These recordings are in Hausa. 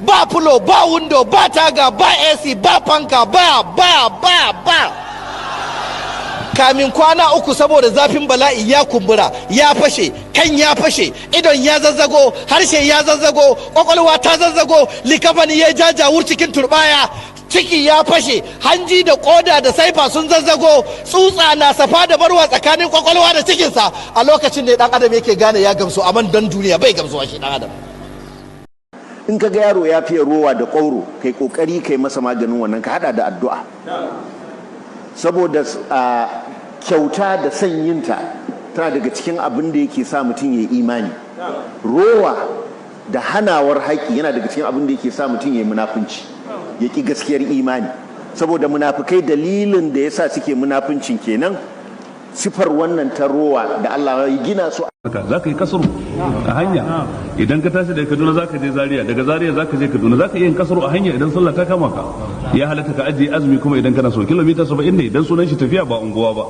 ba fulo, ba window, ba taga, ba AC, ba fanka, ba kamin kwana uku saboda zafin bala'i ya kumbura, ya fashe, kan ya fashe, idon ya zazzago, harshe ya zazzago, kwakwalwa ta zazzago, likafani ya jajawur cikin turbaya, ciki ya fashe, hanji da koda da saifa sun zazzago, tsutsa na safa da barwa tsakanin kwakwalwa da cikinsa. A lokacin ne dan adam yake gane ya gamsu, amma dan duniya bai gamsuwa shi dan adam. In ka ga yaro ya fiye rowa da ƙwauro, kai kokari kai masa maganin wannan, ka hada da addu'a. Saboda kyauta da sanyinta tana daga cikin abin da yake sa mutum ya yi imani. Rowa da hanawar haƙi yana daga cikin abin da yake sa mutum ya yi munafunci, ya ƙi gaskiyar imani. Saboda munafukai dalilin da ya sa suke munafuncin kenan sifar wannan ta rowa da Allah ya gina su. Za ka yi kasuru a hanya idan ka tashi daga Kaduna za ka je Zaria, daga Zaria za ka je Kaduna, za ka iya yin kasuru a hanya idan sallah ta kama ka. Ya halatta ka ajiye azumi kuma idan kana so, kilomita 70 ne idan sunan shi tafiya ba unguwa ba.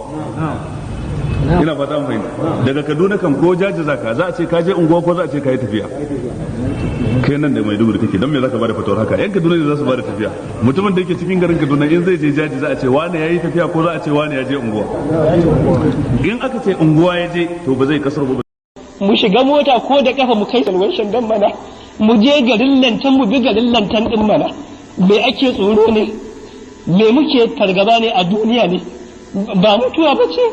Ina fata mun fahimta. Daga Kaduna kam ko jaji za a ce ka je unguwa ko za a ce ka yi tafiya. Kai nan da Maiduguri kake, dan me za ka bada fatawar haka? Yan Kaduna ne za su bada tafiya. Mutumin da yake cikin garin Kaduna in zai je jaji za a ce wani ya yi tafiya ko za a ce wani ya je unguwa. In aka ce unguwa ya je to ba zai kasar ba. Mu shiga mota ko da kafa mu kai salwashin dan mana, mu je garin lantan mu bi garin lantan din mana. Me ake tsoro ne? Me muke fargaba ne a duniya ne? Ba mutuwa ba ce?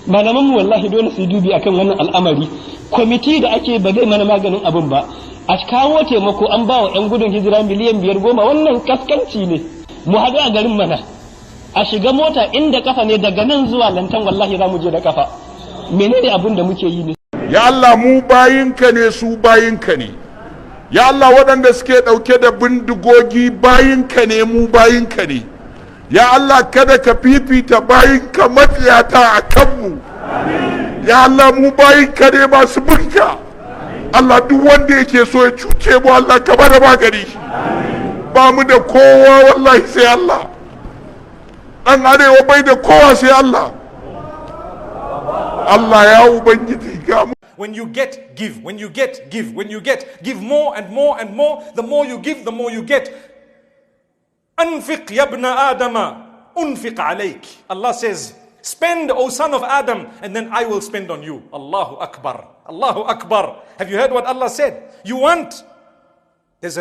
Malaman mu wallahi dole su dubi akan wannan al'amari. Kwamiti da ake ba zai mana maganin abin ba. A kawo taimako an ba wa 'yan gudun hijira miliyan 5-10, wannan kaskanci ne. Mu haɗu a garin mana. A shiga mota inda kafa ne daga nan zuwa lantan wallahi za mu je da kafa. Menene abin da muke yi ne? Ya Allah mu bayinka ne, su bayinka ne. Ya Allah waɗanda suke ɗauke da bindigogi bayinka ne, mu bayinka ne. Ya Allah kada ka fifita bayinka matsiyata a kanmu. Ya Allah mu bayinka ne masu binka. Allah duk wanda yake so ya cuce mu Allah ka bada magani. Ba mu da kowa wallahi sai Allah. Dan arewa bai da kowa sai Allah. Allah ya ubangiji ga mu. When you get, give. When you get, give. When you get, give more and more and more. The more you give, the more you get. Anfiq ya ibn Adama, unfiq alayk. Allah says, spend, O son of Adam, and then I will spend on you. Allahu Akbar. Allahu Akbar. Have you heard what Allah said? You want. There's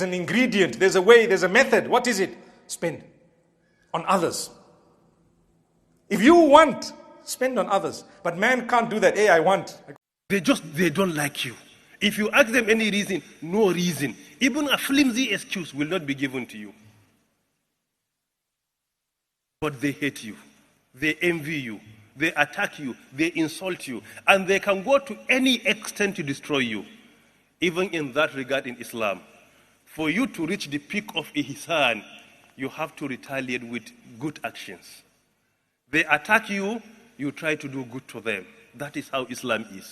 an ingredient, there's a way, there's a method. What is it? Spend on others. If you want, spend on others. But man can't do that. Hey, I want. They don't like you. If you ask them any reason, no reason. Even a flimsy excuse will not be given to you. But they hate you. They envy you. They attack you. They insult you. And they can go to any extent to destroy you. Even in that regard in Islam, for you to reach the peak of ihsan, you have to retaliate with good actions. They attack you, you try to do good to them. That is how Islam is.